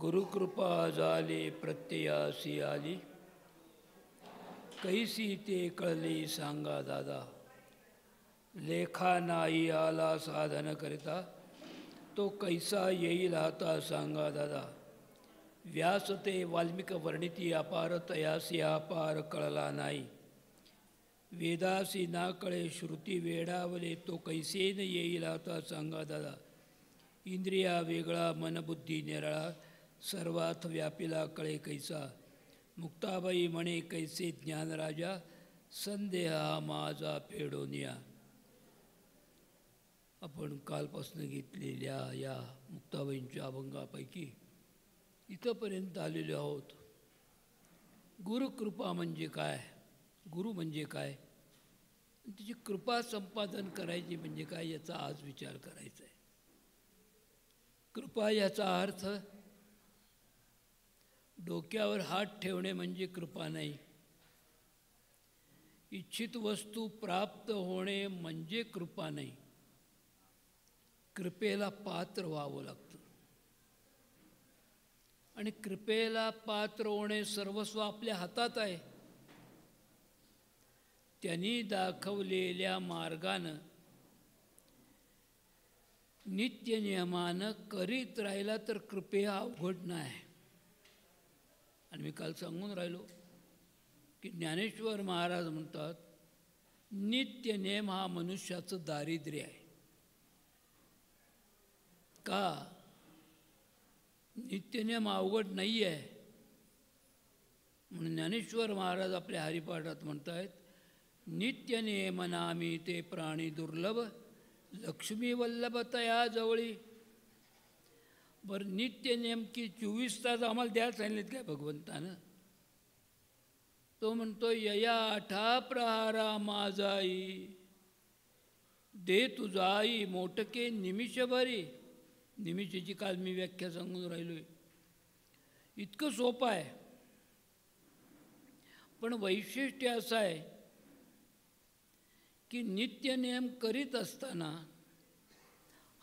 गुरुकृपा झाली प्रत्ययासी आली, कैसी ते कळली सांगा दादा. लेखा नाही आला साधन करिता, तो कैसा येईल आता सांगा दादा. व्यास ते वाल्मिक वर्णिती अपार, तयासी अपार कळला नाही. वेदासी ना कळे श्रुती वेडावले, तो कैसेन येईल आता सांगा दादा. इंद्रिया वेगळा मनबुद्धी निराळा, सर्वात व्यापिला कळे कैसा. मुक्ताबाई म्हणे कैसे ज्ञानराजा, संदेह हा माझा फेडोनिया. आपण कालपासून घेतलेल्या या मुक्ताबाईंच्या अभंगापैकी इथंपर्यंत आलेलो आहोत. गुरुकृपा म्हणजे काय, गुरु म्हणजे काय, तिची कृपा संपादन करायची म्हणजे काय, याचा आज विचार करायचा आहे. कृपा याचा अर्थ डोक्यावर हात ठेवणे म्हणजे कृपा नाही. इच्छित वस्तू प्राप्त होणे म्हणजे कृपा नाही. कृपेला पात्र व्हावं लागतं आणि कृपेला पात्र होणे सर्वस्व आपल्या हातात आहे. त्यांनी दाखवलेल्या मार्गानं नित्य नियमानं करीत राहिला तर कृपे अवघड नाही. आणि मी काल सांगून राहिलो की ज्ञानेश्वर महाराज म्हणतात, नित्य नेम हा मनुष्याचं दारिद्र्य आहे. का? नित्यनेम अवघड नाही आहे म्हणून ज्ञानेश्वर महाराज आपल्या हरिपाठात म्हणतायत, नित्य नेम नामी ते प्राणी दुर्लभ, लक्ष्मी वल्लभ तया जवळी. बरं, नित्य नेमकी 24 तास आम्हाला द्यायला सांगितलेत काय भगवंतानं? तो म्हणतो, यया आठा प्रहारा माझाई, दे तुझाई मोटके निमिषभरी. निमिषाची काल मी व्याख्या सांगून राहिलोय. इतकं सोपं आहे, पण वैशिष्ट्य असं आहे की नित्यनेम करीत असताना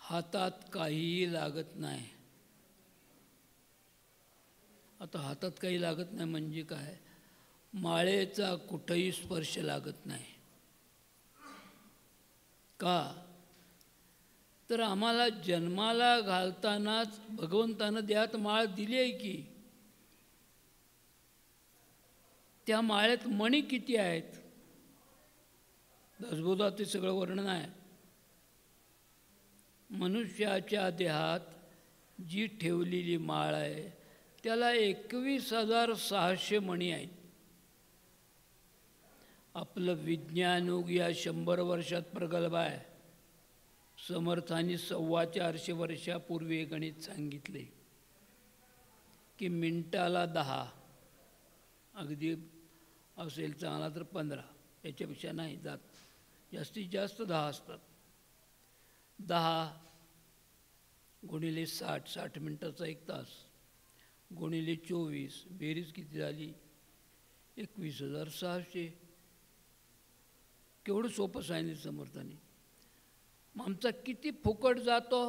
हातात काहीही लागत नाही. आता हातात काही लागत नाही म्हणजे काय? माळेचा कुठंही स्पर्श लागत नाही. का? तर आम्हाला जन्माला घालतानाच भगवंतानं द्यात माळ दिली आहे की. त्या माळेत मणी किती आहेत? दासबोधात ते सगळं वर्णन आहे. मनुष्याच्या देहात जी ठेवलेली माळ आहे त्याला 21,600 मणी आहेत. आपलं विज्ञानयुग या 100 वर्षात प्रगल्भ आहे. समर्थांनी 450 वर्षापूर्वी गणित सांगितले की मिनिटाला 10, अगदी असेल चांगला तर 15, याच्यापेक्षा नाही जात. जास्तीत जास्त 10 असतात. 10 गुणिले 60 मिनटाचा 1 तास, गुणिले 24, बेरीज किती झाली? 21,600. केवढं सोपं सांगितलं समर्थांनी. मग आमचा किती फुकट जातो?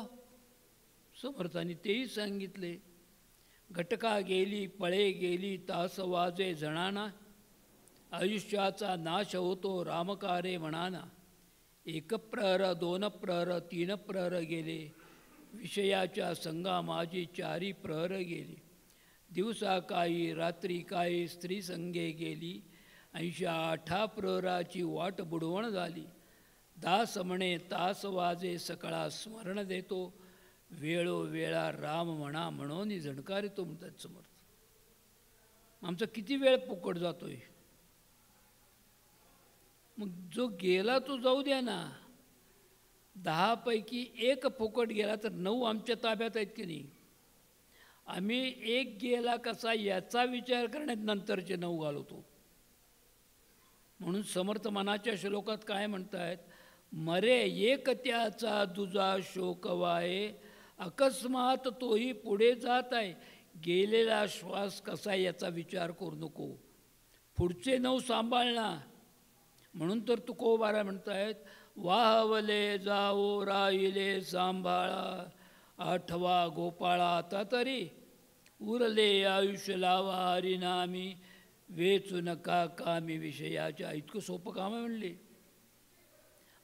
समर्थांनी तेही सांगितले. घटका गेली पळे गेली, तास वाजे जणाना, आयुष्याचा नाश होतो रामकारे म्हणाना. 1 प्रहर 2 प्रहर 3 प्रहर गेले, विषयाच्या संगा माझी 4 प्रहर गेली. दिवसा काही रात्री काही स्त्री संगे गेली, 88 प्रहराची वाट बुडवण झाली. दास म्हणे तास वाजे सकळा स्मरण देतो, वेळोवेळा राम म्हणा म्हणून झणकारितो म्हणतात समर्थ. आमचा किती वेळ फुकट जातोय? मग जो गेला तो जाऊ द्या ना. 10 पैकी 1 फुकट गेला तर 9 आमच्या ताब्यात आहेत की नाही. आम्ही 1 गेला कसा याचा विचार करण्यात नंतरचे 9 घालवतो. म्हणून समर्थ मनाच्या श्लोकात काय म्हणतायत? मरे एक त्याचा दुजा शोकवाये, अकस्मात तोही पुढे जात आहे. गेलेला श्वास कसा याचा विचार करू नको, पुढचे 9 सांभाळना. म्हणून तर तुकोबारा म्हणतायत, वाहवले जाओ राहिले सांभाळा, आठवा गोपाळा आता तरी, उरले आयुष्य लावा हरिनामी, वेचू नका कामी विषयाच्या. इतकं सोपं काम आहे म्हणले.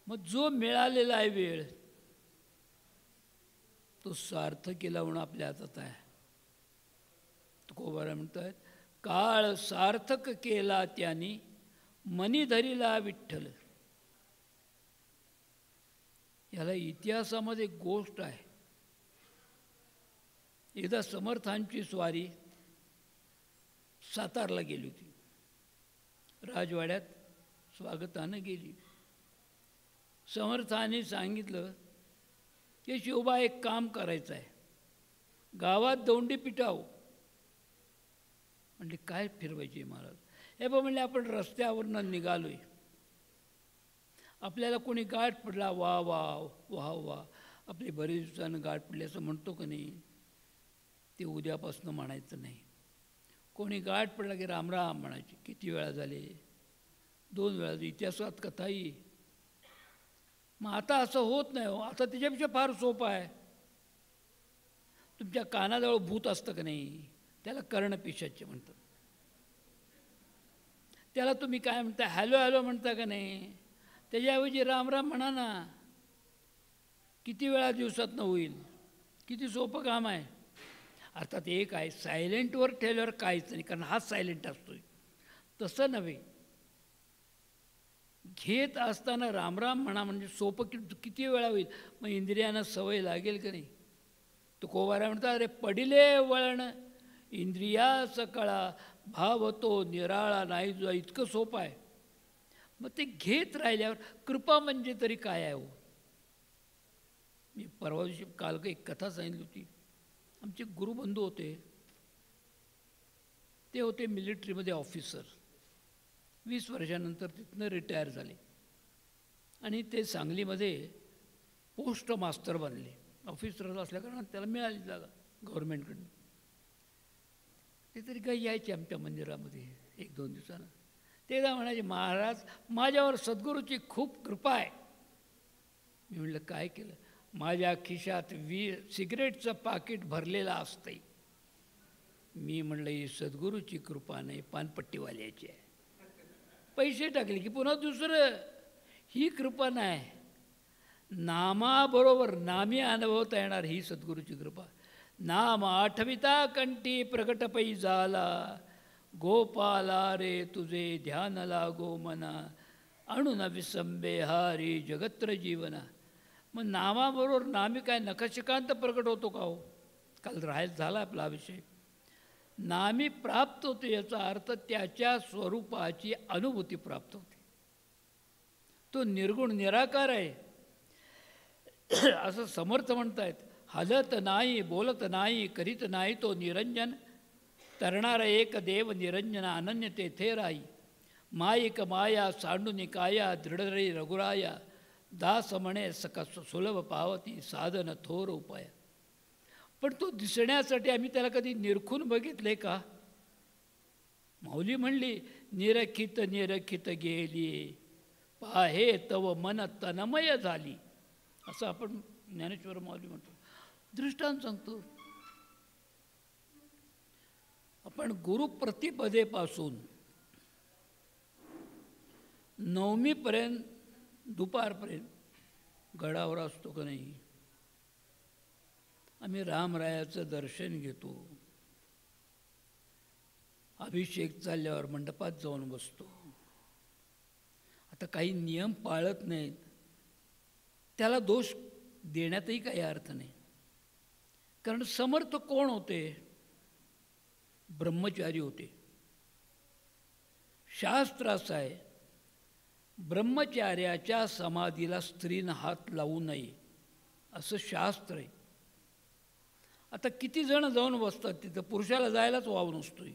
मग जो मिळालेला आहे वेळ तो सार्थकी लावणं आपल्या हातात आहे. तुकोबाराय म्हणतात, काळ सार्थक केला त्यांनी, मनी धरिला विठ्ठल. याला इतिहासामध्ये एक गोष्ट आहे. एकदा समर्थांची स्वारी सातारला गेली होती. राजवाड्यात स्वागतानं गेली. समर्थाने सांगितलं की शिवबा एक काम करायचं आहे, गावात दौंडी पिटाव. म्हणजे काय फिरवायची महाराज? हे बघ म्हणले, आपण रस्त्यावरनं निघालोय, आपल्याला कोणी गाठ पडला, वा वा वा वा, आपली बरेच दिवसानं गाठ पडली असं म्हणतो का नाही, ते उद्यापासून म्हणायचं नाही. कोणी गाठ पडला की रामराम म्हणायची. किती वेळा झाले? 2 वेळा. इतिहासात कथाही. मग आता असं होत नाही हो. आता त्याच्यापेक्षा फार सोपं आहे. तुमच्या कानाजवळ भूत असतं का नाही, त्याला कर्णपिशाच म्हणतात. त्याला तुम्ही काय म्हणता, हॅलो हॅलो म्हणता का नाही, त्याच्याऐवजी रामराम म्हणा ना. किती वेळा दिवसातनं होईल? किती सोपं काम आहे. अर्थात एक आहे, सायलेंटवर ठेवल्यावर काहीच नाही, कारण हाच सायलेंट असतोय. तसं नव्हे, घेत असताना रामराम म्हणा म्हणजे सोपं. किती वेळा होईल? मग इंद्रियांना सवय लागेल का नाही? तुकोबाराय म्हणतात, अरे पडिले वळण इंद्रिया सकळा, भाव तो निराळा नाही जो. इतकं सोपं आहे. मग ते घेत राहिल्यावर कृपा म्हणजे तरी काय आहे हो? मी परवा दिवशी काल एक कथा सांगितली होती. आमचे गुरुबंधू होते, ते होते मिलिटरीमध्ये ऑफिसर. 20 वर्षानंतर तिथनं रिटायर झाले आणि ते सांगलीमध्ये पोस्ट मास्टर बनले. ऑफिसर असल्याकारणाने त्याला मिळाली जागा गव्हर्नमेंटकडून. ते तरी काही यायचे आमच्या मंदिरामध्ये 1-2 दिवसानं. तेदा म्हणायचे, महाराज माझ्यावर सद्गुरूची खूप कृपा आहे. मी म्हटलं काय केलं? माझ्या खिशात सिगरेटचं पाकिट भरलेलं असतंय. मी म्हणलं ही सद्गुरूची कृपा नाही, पानपट्टीवाल्याची आहे. पैसे टाकले की पुन्हा दुसरं. ही कृपा नाही, नामाबरोबर नामी अनुभवता येणार ही सद्गुरूची कृपा. नाम आठविता कंठी प्रकट पै झाला, गोपाला रे तुझे ध्यान लागो मना, अणुन विसंबे हारी जगत्र जीवना. मग नामाबरोबर नामी काय नखशिकांत प्रकट होतो का हो? काल झाला आपला विषय. नामी प्राप्त होते याचा अर्थ त्याच्या स्वरूपाची अनुभूती प्राप्त होते. तो निर्गुण निराकार आहे असं समर्थ म्हणतायत. हलत नाही, बोलत नाही, करीत नाही तो निरंजन, तरणारा एक देव निरंजन अनन्य तेथे राही. मायिक माया सांडून काया दृढरी रघुराया, दास म्हणे सका सुलभ पावती साधन थोर उपाय. पण तो दिसण्यासाठी आम्ही त्याला कधी निरखून बघितले का? माऊली म्हणली, निरखित निरखित गेली, पाहे तव मन तन्मय झाली. असं आपण ज्ञानेश्वर माऊली म्हणतो. दृष्टांत सांगतो. आपण गुरुप्रतिपदेपासून नवमीपर्यंत दुपारपर्यंत गडावर असतो का नाही? आम्ही रामरायाचं दर्शन घेतो. अभिषेक चालल्यावर मंडपात जाऊन बसतो. आता काही नियम पाळत नाहीत, त्याला दोष देण्यातही काही अर्थ नाही. कारण समर्थ कोण होते? ब्रह्मचारी होते. शास्त्र असं आहे, ब्रह्मचार्याच्या समाधीला स्त्रीनं हात लावू नये असं शास्त्र आहे. आता किती जण जाऊन बसतात तिथं, पुरुषाला जायलाच वाव नसतोय.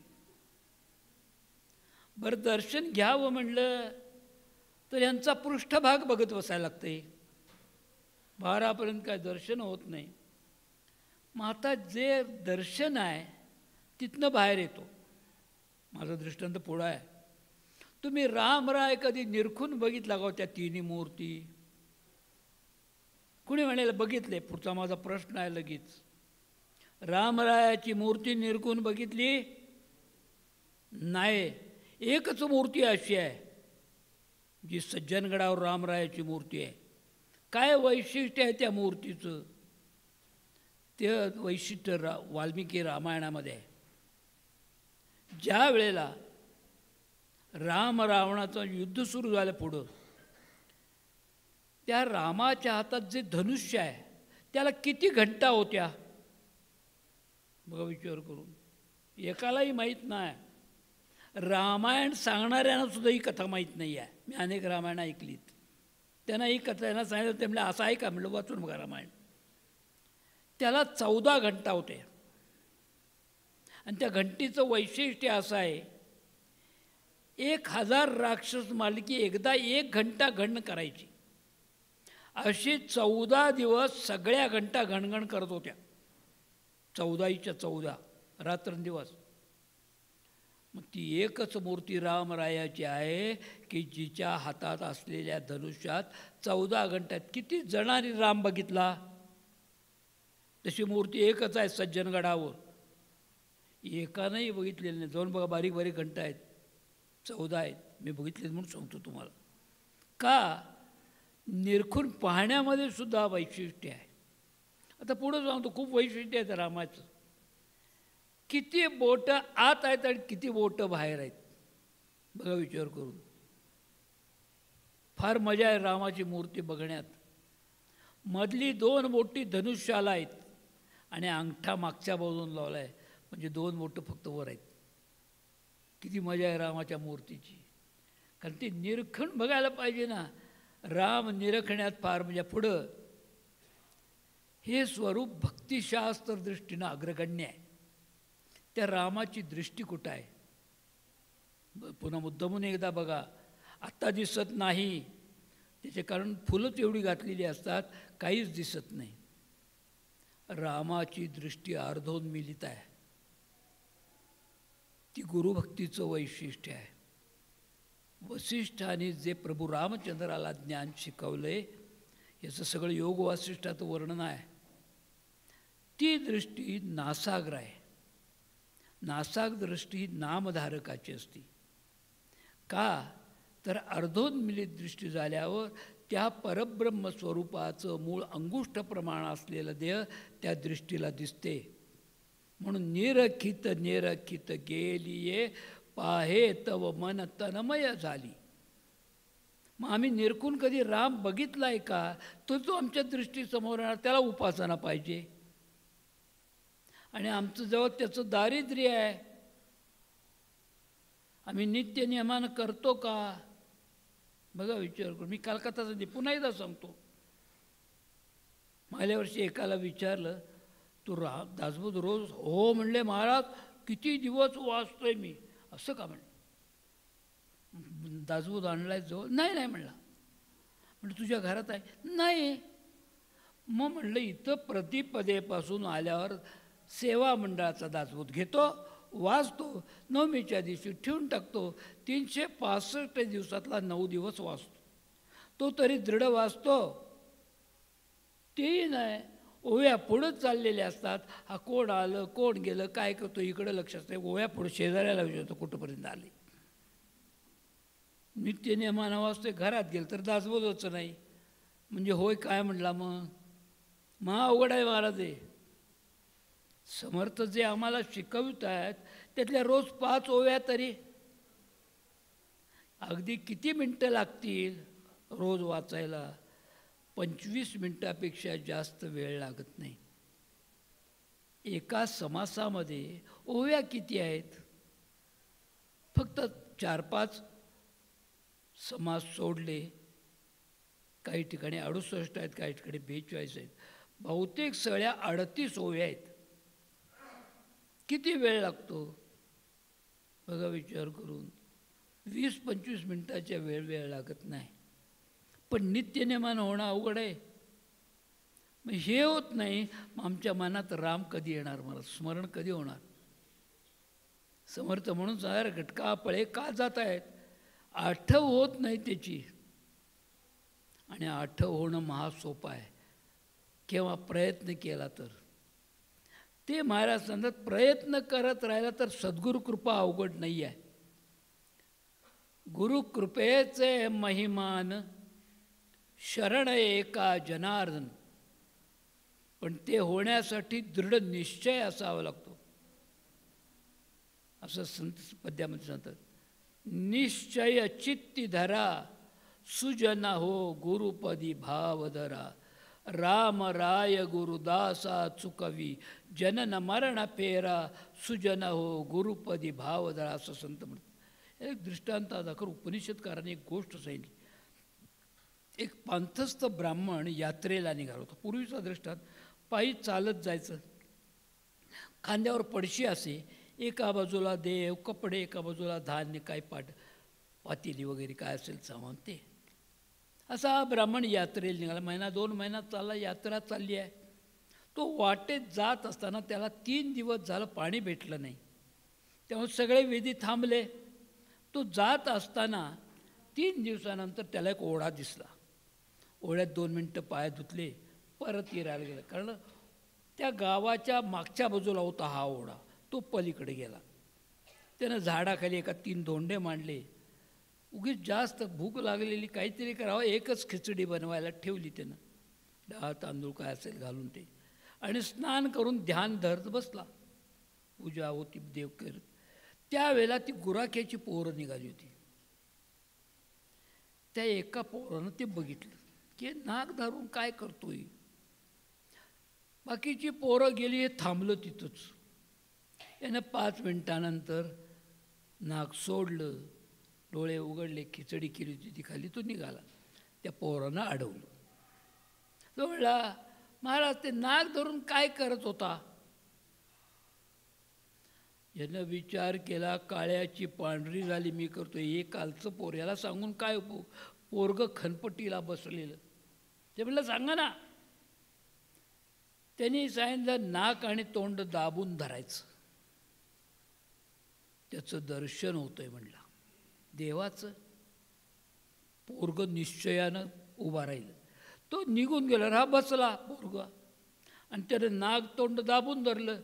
बरं दर्शन घ्यावं म्हणलं तर यांचा पृष्ठभाग बघत बसायला लागते. 12पर्यंत काय दर्शन होत नाही. मग आता जे दर्शन आहे तिथनं बाहेर येतो. माझा दृष्टांत पुढं आहे. तुम्ही रामराय कधी निरखून बघितला का त्या तिन्ही मूर्ती? कुणी म्हणायला बघितले? पुढचा माझा प्रश्न आहे लगेच. रामरायाची मूर्ती निरखून बघितली नाही. एकच मूर्ती अशी आहे जी सज्जनगडावर रामरायाची मूर्ती आहे. काय वैशिष्ट्य आहे त्या मूर्तीचं? ते वैशिष्ट्य वाल्मिकी रामायणामध्ये आहे. ज्या वेळेला राम रावणाचं युद्ध सुरू झालं पुढं, त्या रामाच्या हातात जे धनुष्य आहे त्याला किती घंटा होत्या बघा विचार करून. एकालाही माहीत नाही. रामायण सांगणाऱ्यांना सुद्धा ही कथा माहीत नाही आहे. मी अनेक रामायण ऐकलीत, त्यांना ही कथा यांना सांगितलं, ते म्हणजे असं आहे का म्हणलं वाचून बघा रामायण. त्याला 14 घंटा होते. आणि त्या घंटीचं वैशिष्ट्य असं आहे, 1000 राक्षस मालकी एकदा 1 घंटा गणन करायची. अशी 14 दिवस सगळ्या घंटा गणगण करत होत्या. 14च्या 14 रात्रंदिवस. मग ती एकच मूर्ती रामरायाची आहे की जिच्या हातात असलेल्या धनुष्यात 14 घंट्यात किती जणांनी राम बघितला. तशी मूर्ती एकच आहे सज्जनगडावर. एकानंही बघितलेलं नाही. जाऊन बघा, बारीक बारीक घंटा आहेत, 14 आहेत. मी बघितले म्हणून सांगतो तुम्हाला. का? निरखून पाहण्यामध्ये सुद्धा वैशिष्ट्य आहे. आता पुढं सांगतो, खूप वैशिष्ट्य आहे रामाचं. किती बोटं आत आहेत आणि किती बोटं बाहेर आहेत बघा विचार करून. फार मजा आहे रामाची मूर्ती बघण्यात. मधली 2 बोटी धनुष्याला आहेत आणि अंगठा मागच्या बाजून लावला आहे, म्हणजे 2 बोटं फक्त वर आहेत. किती मजा आहे रामाच्या मूर्तीची. कारण ती निरखून बघायला पाहिजे ना. राम निरखण्यात फार म्हणजे पुढं हे स्वरूप भक्तिशास्त्र दृष्टीनं अग्रगण्य आहे. त्या रामाची दृष्टी कुठं आहे? पुन्हा मुद्दामून एकदा बघा. आत्ता दिसत नाही त्याचे कारण फुलंच एवढी घातलेली असतात, काहीच दिसत नाही. रामाची दृष्टी अर्धोन्मिलित आहे. ती गुरुभक्तीचं वैशिष्ट्य आहे. वसिष्ठाने जे प्रभू रामचंद्राला ज्ञान शिकवले याचं सगळं योग वासिष्ठाचं वर्णन आहे. ती दृष्टी नासाग्र आहे. नासाग दृष्टी नामधारकाची असती. का? तर अर्धोन्मिलित दृष्टी झाल्यावर त्या परब्रह्म स्वरूपाचं मूळ अंगुष्ठ प्रमाण असलेलं देह त्या दृष्टीला दिसते. म्हणून निरखित निरखित गेलीये पाहे तव मन तन्मय झाली. मग आम्ही निरखून कधी राम बघितलाय का? तो जो आमच्या दृष्टीसमोर येणार त्याला उपासना पाहिजे. आणि आमचं जवळ त्याचं दारिद्र्य आहे. आम्ही नित्य नियमानं करतो का बघा विचार करू. मी कलकत्ताचा दे पुन्हा एकदा सांगतो. मागल्या वर्षी एकाला विचारलं, तू दासबोध रोज? हो म्हणले महाराज, किती दिवस वाचतोय मी. असं का म्हणलं? दासबोध आणलाय जवळ? नाही नाही म्हणला. म्हणजे तुझ्या घरात आहे? नाही. मग म्हणलं इथं प्रतिपदेपासून आल्यावर सेवा मंडळाचा दासबोध घेतो, वाचतो, नवमीच्या दिवशी ठेवून टाकतो. 365 दिवसातला 9 दिवस वाचतो. तो तरी दृढ वाचतो? तेही नाही. ओव्या पुढंच चाललेल्या असतात. हा कोण आलं, कोण गेलं, काय करतो, इकडं लक्ष असते. ओव्या पुढं शेजाऱ्याला विचारतो कुठंपर्यंत आले. नित्य नियमानं वाचतोय, घरात गेलं तर दासबोधच नाही. म्हणजे होय काय म्हणला मग? महा अवघड आहे महाराज. समर्थ जे आम्हाला शिकवित आहेत त्यातल्या रोज 5 ओव्या तरी अगदी किती मिनटं लागतील रोज वाचायला? 25 मिनटापेक्षा जास्त वेळ लागत नाही. एका समासामध्ये ओव्या किती आहेत? फक्त 4-5 समास सोडले. काही ठिकाणी 68 आहेत, काही ठिकाणी 42 आहेत. बहुतेक सगळ्या 38 ओव्या आहेत. किती वेळ लागतो बघा विचार करून. 20-25 मिनटाच्या वेळ लागत नाही. पण नित्यनेमानं होणं अवघड आहे. मग हे होत नाही. मग आमच्या मनात राम कधी येणार, मला स्मरण कधी होणार? समर्थ म्हणून सार घटका पळे का जात आहेत? आठव होत नाही त्याची. आणि आठव होणं महासोपं आहे केव्हा प्रयत्न केला तर. ते महाराज सांगतात प्रयत्न करत राहिला तर सद्गुरू कृपा अवघड नाही आहे. गुरुकृपेचे महिमान शरण एका जनार्दन. पण ते होण्यासाठी दृढ निश्चय असावा लागतो. असं संत पद्यामध्ये सांगतात, निश्चय चित्ती धरा सुजन हो गुरुपदी भाव धरा. राम राय गुरुदासा चुकवी जनन मरण पेरा सुजन हो गुरुपदी भाव धरा. असं संत म्हणतात. एक दृष्टांत दाखल उपनिषदकाराने एक गोष्ट सांगितली. एक पांथस्थ ब्राह्मण यात्रेला निघाला होता. पूर्वीचा दृष्टांत, पायी चालत जायचं, खांद्यावर पडशी असे, एका बाजूला देव कपडे, एका बाजूला धान्य, काय पातेली वगैरे काय असेल सामान ते. असा हा ब्राह्मण यात्रेला निघाला. महिना 2 महिना चालला, यात्रा चालली आहे. तो वाटेत जात असताना त्याला 3 दिवस झालं पाणी भेटलं नाही. त्यामुळे सगळे विधी थांबले. तो जात असताना 3 दिवसानंतर त्याला एक ओढा दिसला. ओढ्यात 2 मिनटं पाय धुतले, परत येरायला गेला. कारण त्या गावाच्या मागच्या बाजूला होता हा ओढा, तो पलीकडे गेला. त्यानं झाडाखाली एका 3 धोंडे मांडले. उगीच जास्त भूक लागलेली, काहीतरी करावं, एकच खिचडी बनवायला ठेवली त्यानं, डाळ तांदूळ काय असेल घालून ते, आणि स्नान करून ध्यान धरत बसला. पूजा होती देव करत. त्यावेळेला ती गुराख्याची पोरं निघाली होती. त्या एका पोरानं ते बघितलं की नाक धरून काय करतोय. बाकीची पोरं गेली, हे थांबलं तिथंच. यानं 5 मिनिटानंतर नाक सोडलं, डोळे उघडले, खिचडी केली होती ती खाली, तो निघाला. त्या पोरानं अडवलं. तो म्हणला, महाराज ते नाक धरून काय करत होता. यानं विचार केला, काळ्याची पांढरी झाली मी करतोय, हे कालचं पोर, याला सांगून काय उपयोग. पोरगं खनपट्टीला बसलेलं. ते म्हणलं सांगा ना. त्यांनी सांगितलं नाक आणि तोंड दाबून धरायचं, त्याचं दर्शन होतंय म्हणलं देवाचं. पोरगं निश्चयानं उभा राहिलं. तो निघून गेला. हा बसला पोरगा, आणि त्यानं नाक तोंड दाबून धरलं.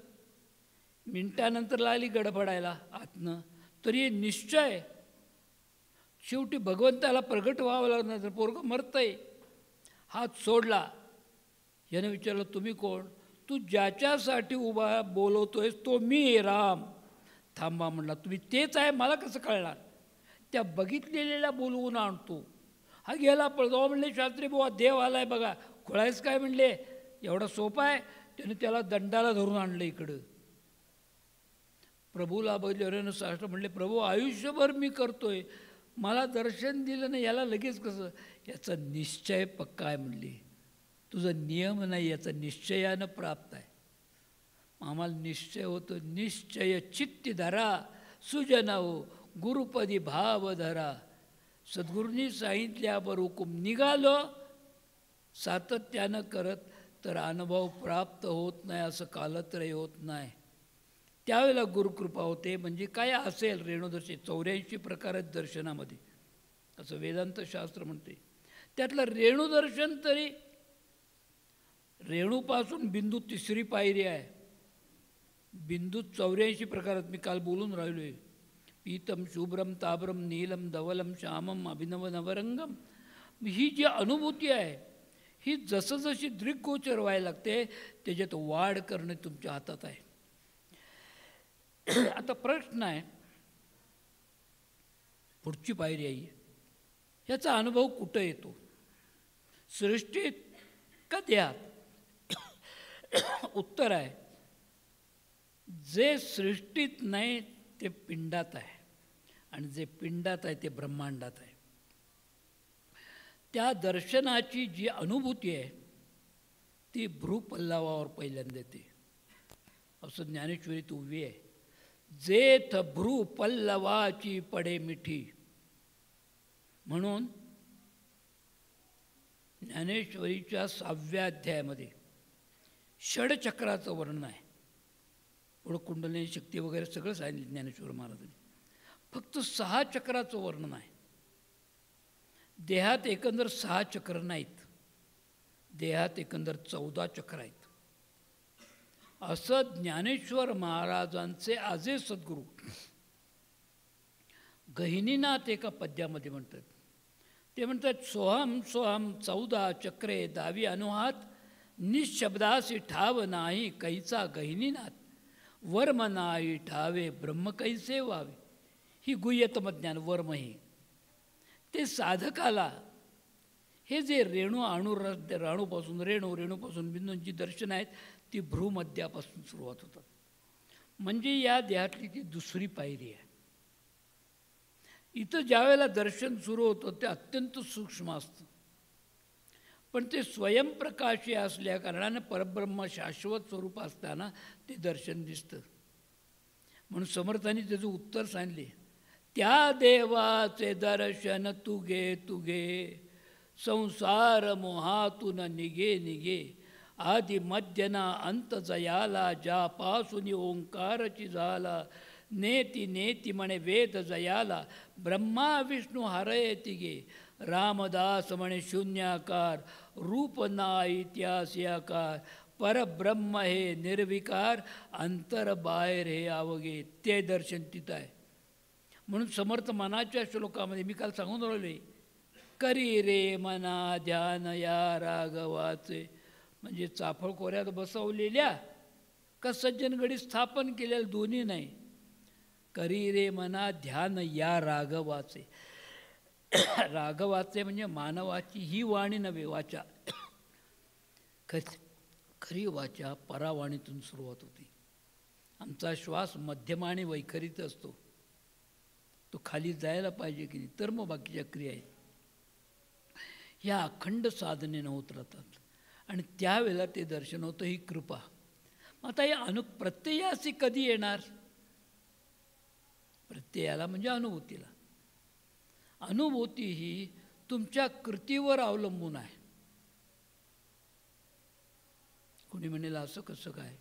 मिनिटानंतर लागली गडबडायला आतनं. तरी निश्चय, शेवटी भगवंताला प्रगट व्हावं लागणार, तर पोरगं मरतंय. हात सोडला. यानं विचारलं तुम्ही कोण. तू ज्याच्यासाठी उभा बोलवतोयस तो मी राम. थांबा म्हणला, तुम्ही तेच आहे मला कसं कळणार. त्या बघितलेल्या बोलवून आणतो. हा गेला पळतो. म्हणले शास्त्री बुवा देव आलाय बघा. खोळायच काय म्हणले, एवढा सोपा आहे. त्याने त्याला दंडाला धरून आणलं इकडं. प्रभूला बघल्यानं शास्त्र म्हणले, प्रभू आयुष्यभर मी करतोय, मला दर्शन दिलं नाही, याला लगेच कसं. याचा निश्चय पक्का आहे म्हणले. तुझा नियम नाही, याचा निश्चयानं प्राप्त आहे. आम्हाला निश्चय होतो. निश्चय चित्ती धरा सुजन हो गुरुपदी भाव धरा. सद्गुरूंनी सांगितल्यावर हुकूम निघालो सातत्यानं करत, तर अनुभव प्राप्त होत नाही, असं कालत्रय होत नाही. त्यावेळेला गुरुकृपा होते. म्हणजे काय असेल रेणुदर्शन 84 प्रकार आहेत दर्शनामध्ये, असं वेदांत शास्त्र म्हणते. त्यातलं रेणुदर्शन तरी, रेणूपासून बिंदू 3री पायरी आहे. बिंदू 84 प्रकारात मी काल बोलून राहिलो आहे. पीतम शुभ्रम ताब्रम नीलम धवलम श्यामम अभिनव नवरंगम. ही जी अनुभूती आहे, ही जसं जशी दृग्गोचर व्हायला लागते, त्याच्यात वाढ करणे तुमच्या हातात आहे. आता प्रश्न आहे, पुढची पायरी आहे, याचा अनुभव कुठं येतो, सृष्टीत का देहात. उत्तर आहे, जे सृष्टीत नाही ते पिंडात आहे, आणि जे पिंडात आहे ते ब्रह्मांडात आहे. त्या दर्शनाची जी अनुभूती आहे ती भ्रूपल्लवावर पहिल्यांदा येते. असं ज्ञानेश्वरीत उभी आहे, जेथ भ्रूपल्लवाची पडे मिठी. म्हणून ज्ञानेश्वरीच्या 6व्या अध्यायामध्ये षडचक्राचं वर्णन आहे. पुढं कुंडलिनी शक्ती वगैरे सगळं सांगितलं ज्ञानेश्वर महाराजांनी. फक्त 6 चक्राचं वर्णन आहे. देहात एकंदर 6 चक्र नाहीत, देहात एकंदर 14 चक्र आहेत. असं ज्ञानेश्वर महाराजांचे आजे सद्गुरू गहिनीनाथ एका पद्यामध्ये म्हणतात. ते म्हणतात, सोहम सोहम 14 चक्रे दावी अनुहात, निशब्दासी ठाव नाही कैचा गहिनीनाथ, वर्म नाही ठावे ब्रह्म कैसे व्हावे. ही गुह्यतमज्ञान वर्म हे ते साधकाला हे जे रेणू रेणूपासून रेणूपासून बिंदूंची दर्शन आहेत ती भ्रूमध्यापासून सुरुवात होतात. म्हणजे या देहातली ती दुसरी पायरी आहे. इथं ज्या वेळेला दर्शन सुरू होतं ते अत्यंत सूक्ष्म असतं, पण ते स्वयंप्रकाशी असल्या कारणाने परब्रह्म शाश्वत स्वरूप असताना ते दर्शन दिसतं. म्हणून समर्थांनी त्याचं उत्तर सांगले, त्या देवाचे दर्शन तुगे तुगे, संसार मोहातून निगे निगे, आदि मध्यना अंत जयाला, ज्यापासून ओंकारची झाला, नेती नेती म्हणे वेद जयाला, ब्रह्मा विष्णू हरये तिगे, रामदास म्हणे शून्याकार, रूप ना इतिहासी आकार, परब्रह्म हे निर्विकार, अंतर बाहेर हे अवघे. ते दर्शन तिथं आहे. म्हणून समर्थ मनाच्या श्लोकामध्ये मी काल सांगून राहिले, करी रे मना ध्यान या राघवाचे, म्हणजे चाफळ कोऱ्यात बसवलेल्या का सज्जनगडी स्थापन केलेल्या दोन्ही नाही. करी रे मना ध्यान या राघवाचे. राघवाचे म्हणजे मानवाची ही वाणी नव्हे, वाचा. खरी वाचा परावाणीतून सुरुवात होते. आमचा श्वास मध्यम आणि वैखरीत असतो, तो खाली जायला पाहिजे की नाही, तर मग बाकीच्या क्रिया आहेत. ह्या अखंड साधनेनं होत राहतात आणि त्यावेळेला ते दर्शन होतं. ही कृपा. आता हे प्रत्ययासी कधी येणार? प्रत्ययाला म्हणजे अनुभूतीला. अनुभूती ही तुमच्या कृतीवर अवलंबून आहे. कोणी म्हणेल असं कसं काय?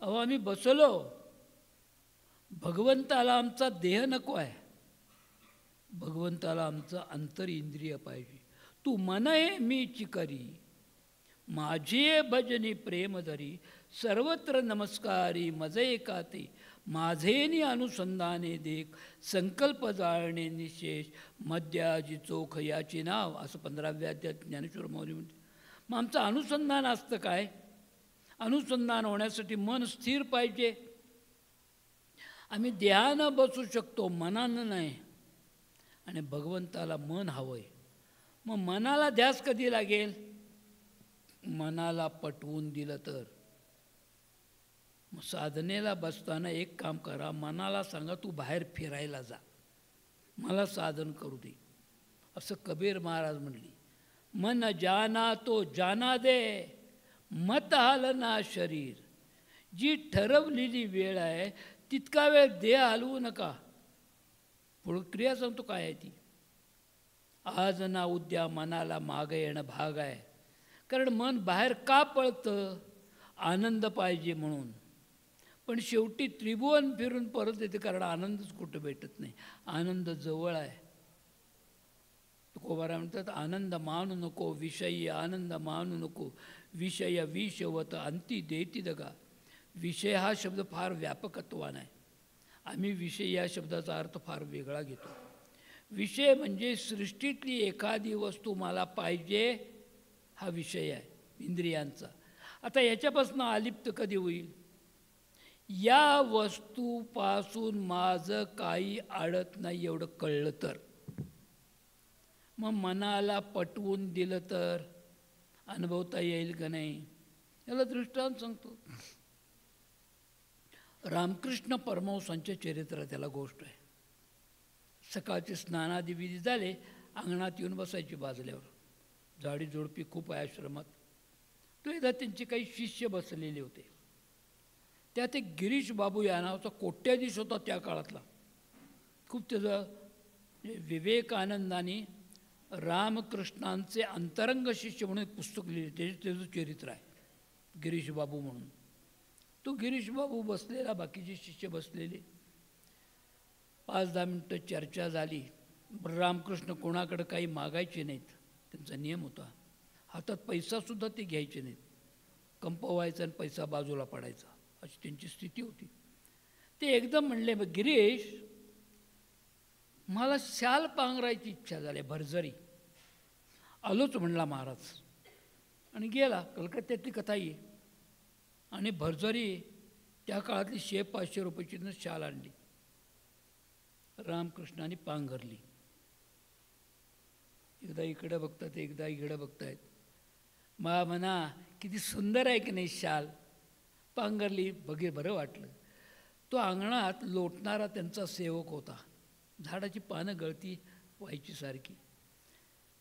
अहो, आम्ही बसलो, भगवंताला आमचा देह नको आहे, भगवंताला आमचं अंतर इंद्रिय पाहिजे. तू मन आहे मी चिकरी, माझे भजनी प्रेम धरी, सर्वत्र नमस्कारी मजे एकाते, माझेनी अनुसंधाने देख, संकल्प जाळणे निशेष, मध्याजी चोख याची नाव. असं 15व्या अध्यायात ज्ञानेश्वर माऊली म्हणते. मग आमचं अनुसंधान असतं काय? अनुसंधान होण्यासाठी मन स्थिर पाहिजे. आम्ही ध्यानं बसू शकतो, मनानं नाही. आणि भगवंताला मन हवं आहे. मग मनाला ध्यास कधी लागेल? मनाला पटवून दिलं तर. मग साधनेला बसताना एक काम करा, मनाला सांगा तू बाहेर फिरायला जा, मला साधन करू दे. असं कबीर महाराज म्हणली. मन जाना तो जाना दे, मत हालना शरीर. जी ठरवलेली वेळ आहे तितका वेळ देह हलवू नका. पुढं क्रिया सांगतो काय आहे ती. आज ना उद्या मनाला मागं येणं भाग आहे. कारण मन बाहेर का पळतं? आनंद पाहिजे म्हणून. पण शेवटी त्रिभुवन फिरून परत येते, कारण आनंदच कुठं भेटत नाही. आनंद जवळ आहे. तुकोबाराय म्हणतात, आनंद मानू नको विषयी, आनंद मानू नको विषय, विषवत अंती देती दगा. विषय हा शब्द फार व्यापकत्वान आहे. आम्ही विषय या शब्दाचा अर्थ फार वेगळा घेतो. विषय म्हणजे सृष्टीतली एखादी वस्तू मला पाहिजे, हा विषय आहे इंद्रियांचा. आता याच्यापासून अलिप्त कधी होईल? या वस्तूपासून माझं काही अडत नाही एवढं कळलं तर. मग मनाला पटवून दिलं तर अनुभवता येईल का नाही? याला दृष्टांत सांगतो. रामकृष्ण परमहंसांच्या चरित्रात त्याला गोष्ट आहे. सकाळचे स्नानादी विधी झाले, अंगणात येऊन बसायची बाजल्यावर. झाडी झुडपी खूप आहे आश्रमात. तो एकदा त्यांचे काही शिष्य बसलेले होते. त्यात एक गिरीश बाबू या नावाचा कोट्याधीश होता त्या काळातला. खूप त्याचं विवेकानंदाने रामकृष्णांचे अंतरंग शिष्य म्हणून एक पुस्तक लिहिले, त्याचं चरित्र आहे गिरीश बाबू म्हणून. तो गिरीश बाबू बसलेला, बाकीचे शिष्य बसलेले. 5-10 मिनटं चर्चा झाली. रामकृष्ण कोणाकडे काही मागायचे नाहीत, त्यांचा नियम होता. हातात पैसासुद्धा ते घ्यायचे नाहीत. कंप व्हायचा आणि पैसा बाजूला पडायचा, अशी त्यांची स्थिती होती. ते एकदम म्हणले, मग गिरीश, मला शाल पांघरायची इच्छा झाली, भरजरी. आलोच म्हणला महाराज आणि गेला. कलकत्त्यातली कथा आहे. आणि भरजरी त्या काळातली 100-500 रुपयाची शाल आणली. रामकृष्णाने पांघरली. एकदा इकडं बघतात, एकदा इकडं बघतायत. मा म्हणा, किती सुंदर आहे की नाही शाल. पांघरली, बरं वाटलं. तो अंगणात लोटणारा त्यांचा सेवक होता. झाडाची पानं गळती व्हायची सारखी.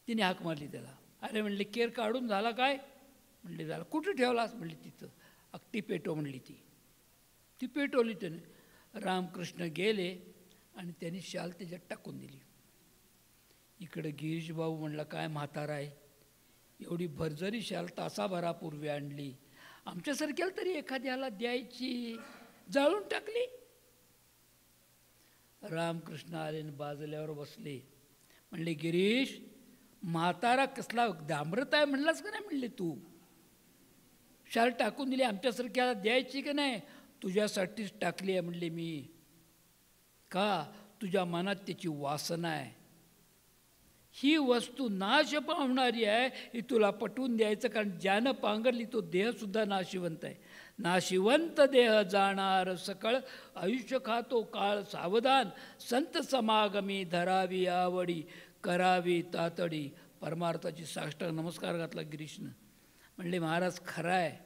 तिने हाक मारली त्याला. अरे म्हणले, केर काढून झाला काय? म्हणले झालं. कुठं ठेवलास? म्हणले तिथं. अगदी पेटो म्हणली ती पेटवली त्याने. रामकृष्ण गेले आणि त्यांनी शाल त्याच्यात टाकून दिली. इकडं गिरीश भाऊ म्हणला, काय म्हातारा आहे, एवढी भरजरी शाल तासाभरापूर्वी आणली, आमच्यासारख्याला तरी एखाद्याला द्यायची, जाळून टाकली. रामकृष्ण आले आणि बाजल्यावर बसले. म्हणले, गिरीश, म्हातारा कसला डांबरत आहे म्हणलास का नाही? म्हणले, तू शाल टाकून दिली, आमच्यासारख्याला द्यायची का नाही? तुझ्यासाठीच टाकली आहे म्हणले मी. का? तुझ्या मनात त्याची वासना आहे. ही वस्तू नाश पावणारी आहे, ही तुला पटवून द्यायचं. कारण ज्यानं पांघरली तो देहसुद्धा नाशिवंत आहे. नाशिवंत देह जाणार सकळ, आयुष्य खातो काळ सावधान. संत समागमी धरावी आवडी, करावी तातडी. परमार्थाची साष्टांग नमस्कार घातला गिरीशनं. म्हणले, महाराज खरं आहे,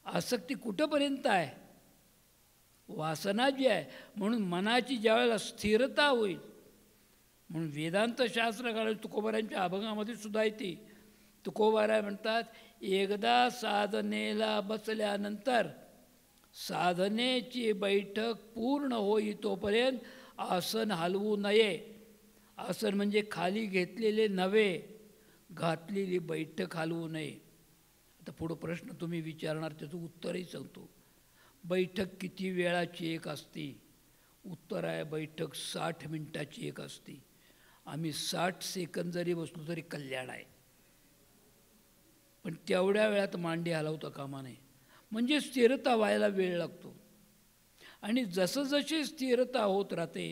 आसक्ती कुठंपर्यंत आहे? वासना जी आहे. म्हणून मनाची ज्यावेळेला स्थिरता होईल, म्हणून वेदांत शास्त्र काढून तुकोबारांच्या अभंगामध्ये सुद्धा येते. तुकोबाराय म्हणतात, एकदा साधनेला बसल्यानंतर साधनेची बैठक पूर्ण होई तोपर्यंत आसन हलवू नये. आसन म्हणजे खाली घेतलेले नव्हे, घातलेली बैठक हलवू नये. आता पुढं प्रश्न तुम्ही विचारणार, त्याचं उत्तरही सांगतो. बैठक किती वेळाची एक असते? उत्तर आहे, बैठक 60 मिनिटाची एक असते. आम्ही 60 सेकंद जरी बसलो तरी कल्याण आहे. पण तेवढ्या वेळात मांडी हलवता कामा नये. म्हणजे स्थिरता व्हायला वेळ लागतो. आणि जसं जशी स्थिरता होत राहते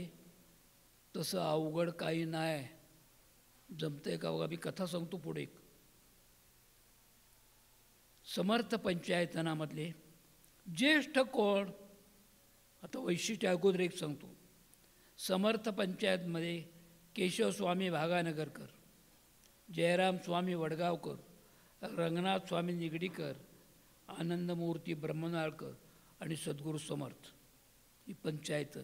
तसं अवघड काही नाही. जमतंय का बघा, मी कथा सांगतो पुढे. समर्थ पंचायतनामधले ज्येष्ठ कोण? आता वैशिष्ट्य अगोदर एक सांगतो. समर्थ पंचायतमध्ये केशवस्वामी भागानगरकर, जयराम स्वामी वडगावकर, रंगनाथ स्वामी निगडीकर, आनंदमूर्ती ब्रह्मनाळकर आणि सद्गुरू समर्थ, ही पंचायत.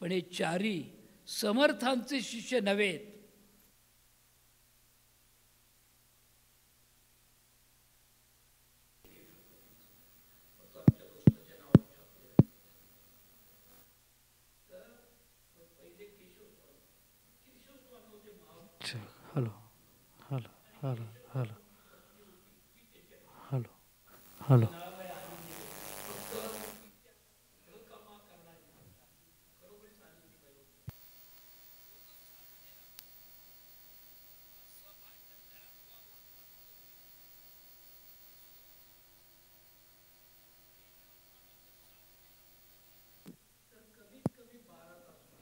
पण हे चारी समर्थांचे शिष्य नव्हेत. Hello hello hello hello hello hello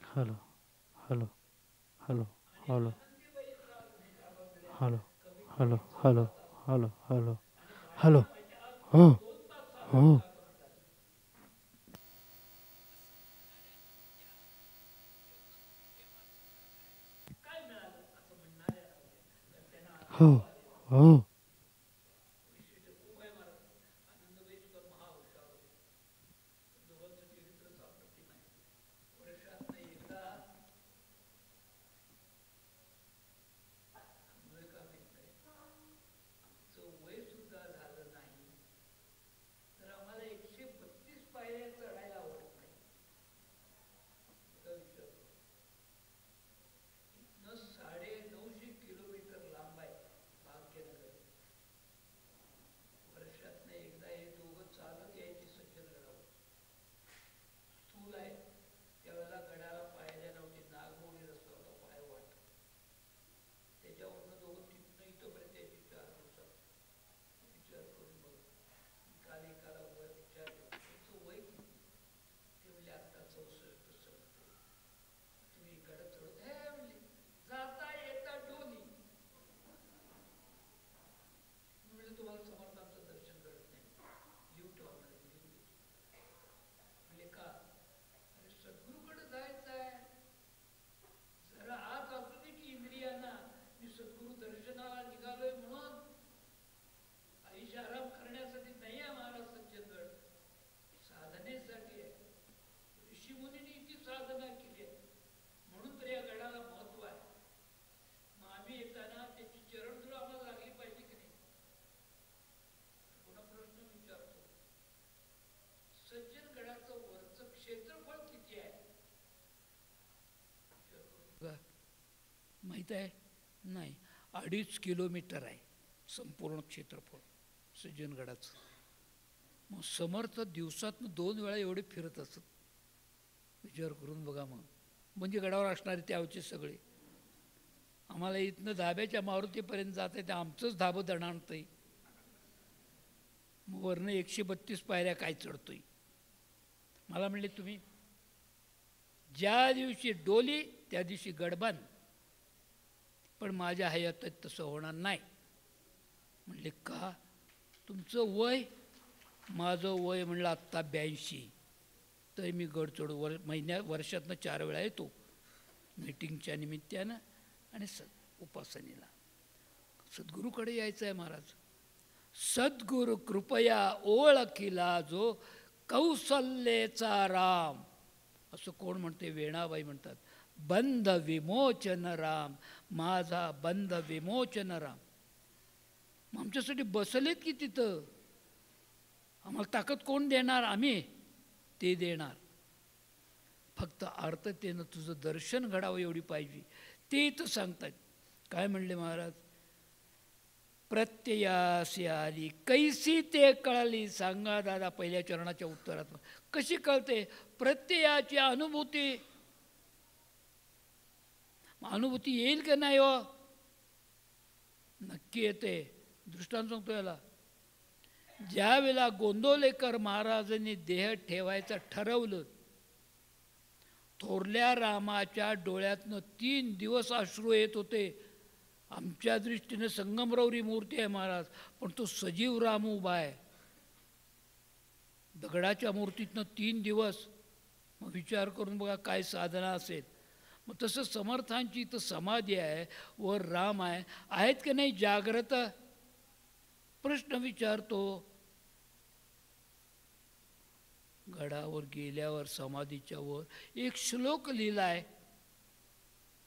hello hello hello hello hello hello hello hello hello hello हां हां हो हो माहीत आहे? नाही. 2.5 किलोमीटर आहे संपूर्ण क्षेत्रफळ सज्जनगडाचं. मग समर्थ दिवसातनं 2 वेळा एवढे फिरत असत. विचार करून बघा मग. म्हणजे गडावर असणारे त्यावेळचे सगळे. आम्हाला इथनं धाब्याच्या मारुतीपर्यंत जात आहे ते आमचंच धाबं दणाणतंय. मग वरनं 132 पायऱ्या काय चढतोय. मला म्हणले तुम्ही ज्या दिवशी डोली त्या दिवशी गडबान, पण माझ्या हयातीत तसं होणार नाही. म्हणले का? तुमचं वय? माझं वय म्हणलं आत्ता 82. तर मी गड चढू वर्षातनं 4 वेळा येतो मीटिंगच्या निमित्तानं आणि उपासनेला. सद्गुरूकडे यायचं आहे महाराज. सद्गुरु कृपया ओळखिला जो कौसल्येचा राम. असं कोण म्हणते? वेणाबाई म्हणतात. बंध विमोचन राम, माझा बंध विमोचन राम. मग आमच्यासाठी बसलेत की तिथं. आम्हाला ताकद कोण देणार? आम्ही ते देणार. फक्त आर्ततेनं तुझं दर्शन घडावं एवढी पाहिजे. ते इथं सांगतात. काय म्हणले महाराज? प्रत्ययासी आली कैसी ते कळली. सांगा दादा पहिल्या चरणाच्या उत्तरात. कशी कळते? प्रत्ययाची अनुभूती. अनुभूती येईल का नाही हो? नक्की येते. दृष्टांत सांगतो याला. ज्या वेळेला गोंदवलेकर महाराजांनी देह ठेवायचं ठरवलं, थोरल्या रामाच्या डोळ्यातनं 3 दिवस अश्रू येत होते. आमच्या दृष्टीने संगमरवरी मूर्ती आहे महाराज, पण तो सजीव राम उभा आहे दगडाच्या मूर्तीतनं 3 दिवस. मग विचार करून बघा काय साधना असेल. मग तसं समर्थांची इथं समाधी आहे, वर राम आहे. आहेत की नाही जाग्रत? प्रश्न विचारतो. गडावर गेल्यावर समाधीच्या वर एक श्लोक लिहिलाय.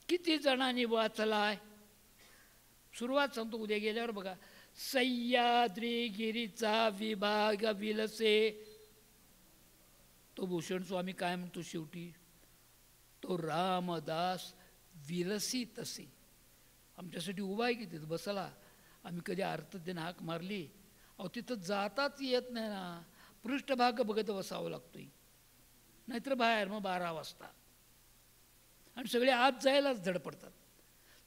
किती जणांनी वाचलाय? सुरुवात सांगतो, उद्या गेल्यावर बघा. सह्याद्री गिरीचा विभाग विलसे. तो भूषण स्वामी काय म्हणतो शेवटी? तो रामदास विलसी तसे. आमच्यासाठी उभा आहे की तिथं बसला. आम्ही कधी अर्थतेनं हाक मारली? अहो तिथं जाताच येत नाही ना. पृष्ठभाग बघत बसावं लागतोय, नाहीतर बाहेर मग 12 वाजता. आणि सगळे आत जायलाच धडपडतात.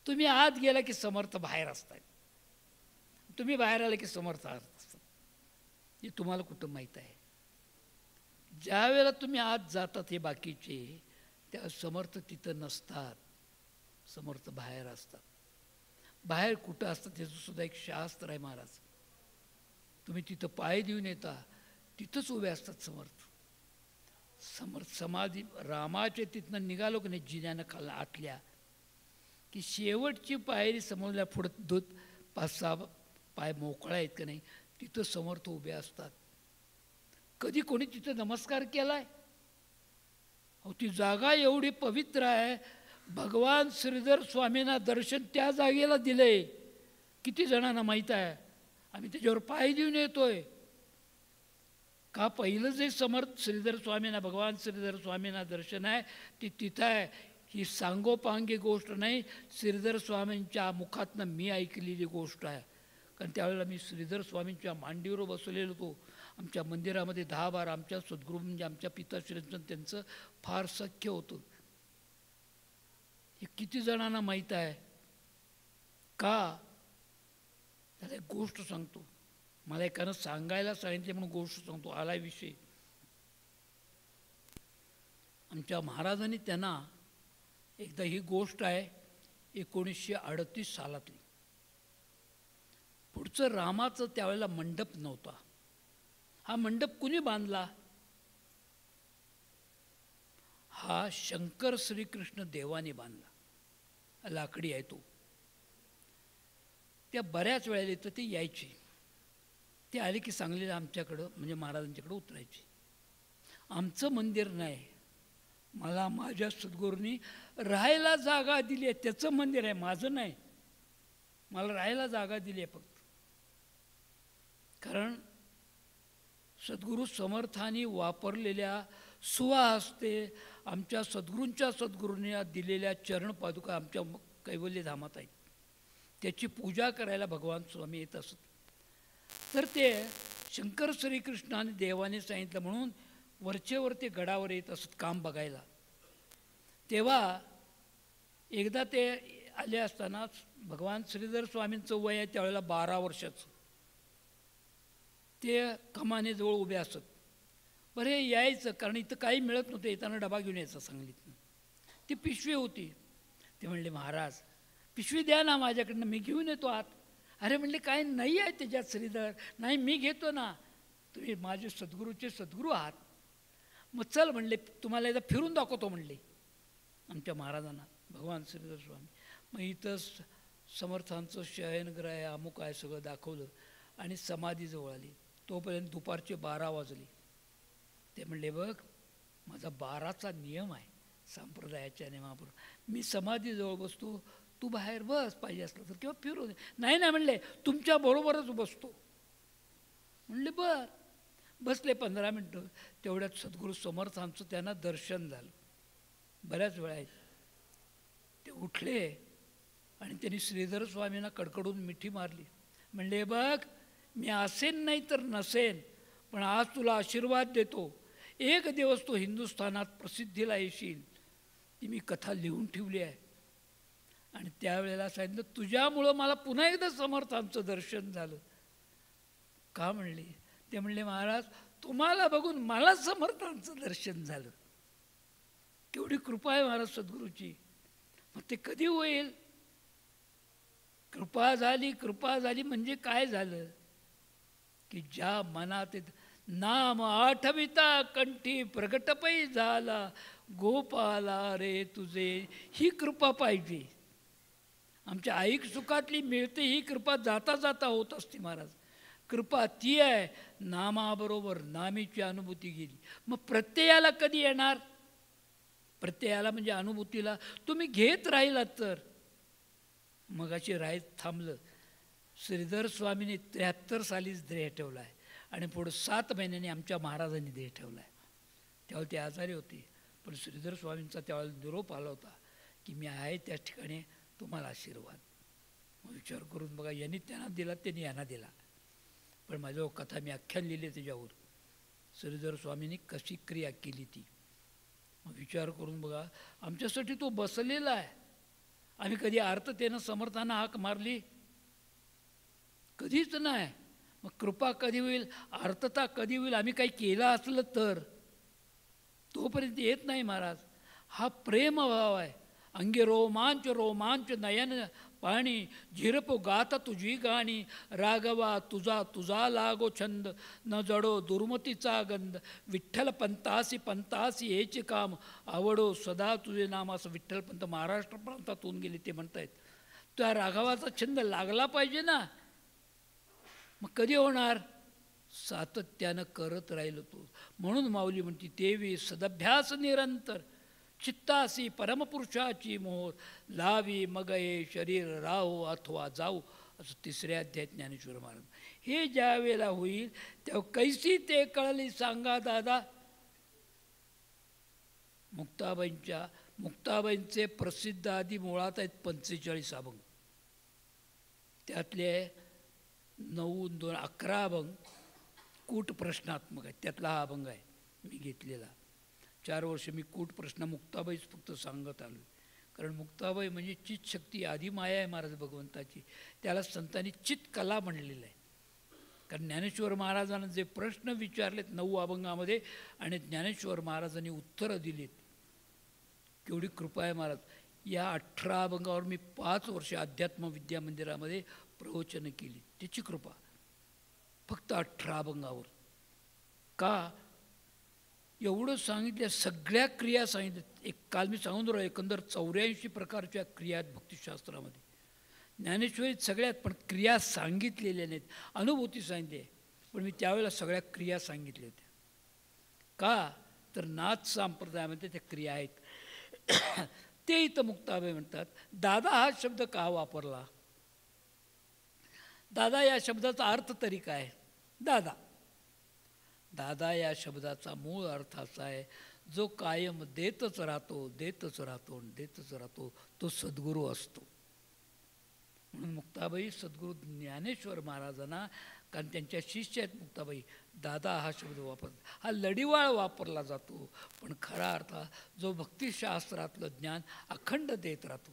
तुम्ही आत गेला की समर्थ बाहेर असतात, तुम्ही बाहेर आला की समर्थ आत असतात. हे तुम्हाला कुठं माहीत आहे? ज्या वेळेला तुम्ही आत जातात हे बाकीचे, त्या समर्थ तिथं नसतात. समर्थ बाहेर असतात. बाहेर कुठं असतात त्याचं सुद्धा एक शास्त्र आहे महाराज. तुम्ही तिथं पाय देऊन येता, तिथंच उभे असतात समर्थ. समर्थ समाधी रामाच्या तिथनं निघालो की नाही जिन्यानं खाल्ला आतल्या की शेवटची पायरी समोरल्या पुढं 5-6 पाय मोकळा आहेत का नाही, तिथं समर्थ उभे असतात. कधी कोणी तिथं नमस्कार केलाय? अहो ती जागा एवढी पवित्र आहे. भगवान श्रीधर स्वामींना दर्शन त्या जागेला दिलंय. किती जणांना माहीत आहे? आम्ही त्याच्यावर पाय देऊन येतोय का? पहिलं जे समर्थ श्रीधर स्वामींना, भगवान श्रीधर स्वामींना दर्शन आहे ते तिथं आहे. ही सांगोपांगी गोष्ट नाही, श्रीधर स्वामींच्या मुखातनं मी ऐकलेली गोष्ट आहे. कारण त्यावेळेला मी श्रीधर स्वामींच्या मांडीवर बसलेलो होतो. आमच्या मंदिरामध्ये 10-12 आमच्या सद्गुरू म्हणजे आमच्या पिताश्रींचं त्यांचं फार सख्य होतं. हे किती जणांना माहीत आहे का? त्याला एक गोष्ट सांगतो. मला एकानं सांगायला सांगितले म्हणून गोष्ट सांगतो. आलाय विषय. आमच्या महाराजांनी त्यांना एकदा, ही गोष्ट आहे 1938 सालातली. पुढचं रामाचं त्यावेळेला मंडप नव्हता. हा मंडप कुणी बांधला? हा शंकर श्रीकृष्ण देवाने बांधला. लाकडी आहे तो. त्या बऱ्याच वेळेला येतं ते यायचे. ते आले की सांगलीला आमच्याकडं म्हणजे महाराजांच्याकडं उतरायचे. आमचं मंदिर नाही, मला माझ्या सद्गुरूंनी राहायला जागा दिली आहे, त्याचं मंदिर आहे, माझं नाही. मला राहायला जागा दिली आहे फक्त. कारण सद्गुरू समर्थांनी वापरलेल्या सुवाहस्ते आमच्या सद्गुरूंच्या सद्गुरूंनी दिलेल्या चरणपादुका आमच्या कैवल्यधामात आहेत. त्याची पूजा करायला भगवान स्वामी येत असत. तर ते शंकर श्रीकृष्णाने देवाने सांगितलं म्हणून वरचेवर ते गडावर येत असत काम बघायला. तेव्हा एकदा ते आले असताना भगवान श्रीधर स्वामींचं वय आहे त्यावेळेला 12 वर्षाचं. ते कमानेजवळ उभे असत. बरं हे यायचं कारण इथं काही मिळत नव्हतं, येताना डबा घेऊन यायचा सांगलीतनं. ती पिशवी होती. ते म्हणले महाराज पिशवी द्या ना माझ्याकडनं, मी घेऊन येतो आत. अरे म्हणले काय नाही आहे त्याच्यात श्रीधर. नाही मी घेतो ना, तुम्ही माझे सद्गुरूचे सद्गुरू आहात. मग चल म्हणले तुम्हाला एकदा फिरून दाखवतो म्हणले आमच्या महाराजांना भगवान श्रीधर स्वामी. मग इथं समर्थांचं शयनगृह आहे, अमुक आहे, सगळं दाखवलं आणि समाधीजवळ आली. तोपर्यंत दुपारचे 12 वाजले. ते म्हणले बघ माझा 12चा नियम आहे संप्रदायाच्या नियमाप्रमाणे, मी समाधीजवळ बसतो, तू बाहेर बस पाहिजे असलं तर किंवा फिरू दे. नाही नाही म्हणले तुमच्याबरोबरच बसतो. म्हणले बर. बसले 15 मिनटं. तेवढ्यात सद्गुरू समर्थांचं त्यांना दर्शन झालं. बऱ्याच वेळा आहेत ते उठले आणि त्यांनी श्रीधर स्वामींना कडकडून मिठी मारली. म्हणले बघ मी असेन नाही तर नसेन, पण आज तुला आशीर्वाद देतो. एक दिवस तो हिंदुस्थानात प्रसिद्धीला येशील. ती मी कथा लिहून ठेवली आहे. आणि त्यावेळेला सांगितलं तुझ्यामुळं मला पुन्हा एकदा समर्थांचं दर्शन झालं. का म्हणले? ते म्हणले महाराज तुम्हाला बघून मला समर्थांचं दर्शन झालं. केवढी कृपा आहे महाराज सद्गुरूची. मग ते कधी होईल? कृपा झाली म्हणजे काय झालं की ज्या मनात नाम आठविता कंठी प्रगटपै झाला गोपाला रे तुझे. ही कृपा पाहिजे. आमच्या ऐक सुखातली मिळते ही कृपा जाता जाता होत असते महाराज. कृपा ती आहे नामाबरोबर नामीची अनुभूती गेली. मग प्रत्ययाला कधी येणार? प्रत्ययाला म्हणजे अनुभूतीला तुम्ही घेत राहिलात तर. मग अशी राहत थांबलं. श्रीधर स्वामींनी 73 सालीच देह ठेवला आहे आणि पुढं 7 महिन्यांनी आमच्या महाराजांनी देह ठेवला आहे. त्यावेळेला ते आजारी होते, पण श्रीधर स्वामींचा त्यावेळेला निरोप आला होता की मी आहे त्या ठिकाणी, तुम्हाला आशीर्वाद. मग विचार करून बघा, यांनी त्यांना दिला, त्यांनी यांना दिला. पण माझ्यावर कथा मी आख्यान लिहिली त्याच्यावर श्रीधर स्वामींनी कशी क्रिया केली ती. मग विचार करून बघा, आमच्यासाठी तो बसलेला आहे. आम्ही कधी आर्ततेनं समर्थांना हाक मारली? कधीच नाही. मग कृपा कधी होईल, आर्तता कधी होईल? आम्ही काही केलं असलं तर तोपर्यंत येत नाही महाराज. हा प्रेमभाव आहे. अंगे रोमांच रोमांच नयन पाणी झिरपो गाता तुझी गाणी राघवा तुझा तुझा लागो छंद न जडो दुर्मतीचा गंध विठ्ठल पंतासी पंतासी हेचे काम आवडो सदा तुझे नाम. असं विठ्ठल पंत महाराष्ट्र प्रांतातून गेले ते म्हणतायत. त्या राघवाचा छंद लागला पाहिजे ना. मग कधी होणार? सातत्यानं करत राहिलो तू. म्हणून माऊली म्हणती तेवी सदभ्यास निरंतर चित्तासी परमपुरुषाची मोहर लावी मगये शरीर राहो अथवा जाऊ. असं 3ऱ्या अध्यायात ज्ञानेश्वर महाराज. हे ज्या वेळेला होईल तेव्हा कैसी ते कळली सांगा दादा. मुक्ताबाईंचे प्रसिद्ध आदी मुळात आहेत 45 अभंग. त्यातले 9, 2, 11 अभंग कूट प्रश्नात्मक आहेत. त्यातला हा अभंग आहे मी घेतलेला. 4 वर्ष मी कूट प्रश्न मुक्ताबाईच फक्त सांगत आलो. कारण मुक्ताबाई म्हणजे चित शक्ती आधी माया आहे महाराज भगवंताची. त्याला संतांनी चित कला म्हणलेलं आहे. कारण ज्ञानेश्वर महाराजांना जे प्रश्न विचारलेत 9 अभंगामध्ये आणि ज्ञानेश्वर महाराजांनी उत्तरं दिलीत. केवढी कृपा आहे महाराज. या 18 अभंगावर मी 5 वर्ष अध्यात्म विद्या मंदिरामध्ये प्रवचनं केली. त्याची कृपा फक्त 18 अभंगावर. का? एवढं सांगितलं, सगळ्या क्रिया सांगितल्या. एक काल मी सांगून राहिलो एकंदर 84 प्रकारच्या क्रिया आहेत भक्तिशास्त्रामध्ये. ज्ञानेश्वरीत सगळ्यात, पण क्रिया सांगितलेल्या नाहीत. अनुभूती सांगितली आहे, पण मी त्यावेळेला सगळ्या क्रिया सांगितल्या होत्या. का? तर नाथ संप्रदायामध्ये त्या क्रिया आहेत. ते इथं मुक्ताबाई म्हणतात दादा हा शब्द का वापरला? दादा या शब्दाचा अर्थ तरी काय? दादा या शब्दाचा मूळ अर्थ असा आहे, जो कायम देतच राहतो, देतच राहतो, देतच राहतो, तो सद्गुरू असतो. म्हणून मुक्ताबाई सद्गुरू ज्ञानेश्वर महाराजांना, कारण त्यांच्या शिष्य आहेत मुक्ताबाई, दादा हा शब्द वापरतात. हा लढीवाळ वापरला जातो, पण खरा अर्थ जो भक्तिशास्त्रातलं ज्ञान अखंड देत राहतो.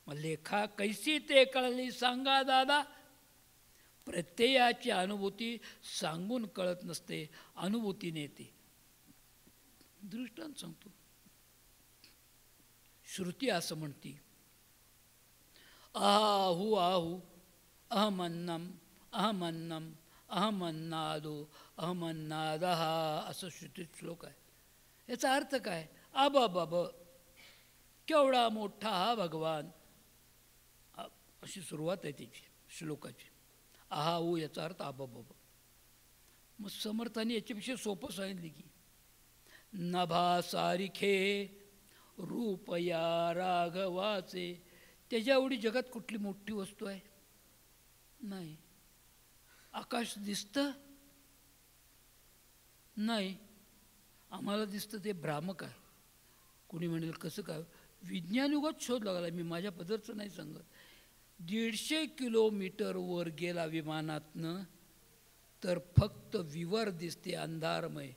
मग लेखा कैसी ते कळली सांगा दादा, प्रत्ययाची अनुभूती सांगून कळत नसते, अनुभूतीने येते. दृष्टांत सांगतो. श्रुती असं म्हणती, आहू आहू अहमन्नम अहमन्नम अहमन्नादो अहमन्नादः, असं श्रुतीत श्लोक आहे. याचा अर्थ काय? अब बब, केवढा मोठा हा भगवान, अशी सुरुवात आहे त्याची श्लोकाची. आहा ऊ याचा अर्थ आबाबाबा. मग समर्थांनी याच्यापेक्षा सोपं सांगितले की नभा सारिखे रूपया राघवाचे, त्याच्या एवढी जगात कुठली मोठी वस्तू आहे? नाही. आकाश दिसतं? नाही. आम्हाला दिसतं ते भ्रामक आहे. कोणी म्हणेल कसं काय? विज्ञानयुगात शोध लागला. मी माझ्या पदरचं नाही सांगत. 150 किलोमीटर वर गेला विमानातनं तर फक्त विवर दिसते, अंधारमय.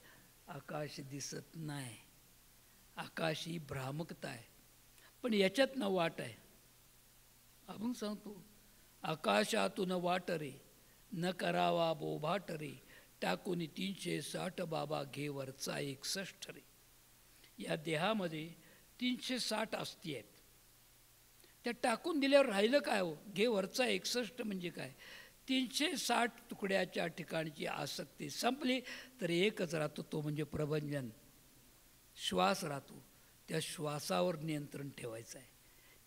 आकाश दिसत नाही. आकाश ही भ्रामकता आहे. पण याच्यातनं वाट आहे. आपण सांगतो आकाशातून वाट रे, न करावा बोभाट रे, टाकून 360 बाबा घे वरचा 61 रे. या देहामध्ये 360 अस्थी आहेत. त्या टाकून दिल्यावर राहिलं काय हो? घे वरचा 61 म्हणजे काय? 360 तुकड्याच्या ठिकाणची आसक्ती संपली तर एकच राहतो, तो म्हणजे प्रभंजन. श्वास राहतो. त्या श्वासावर नियंत्रण ठेवायचं आहे.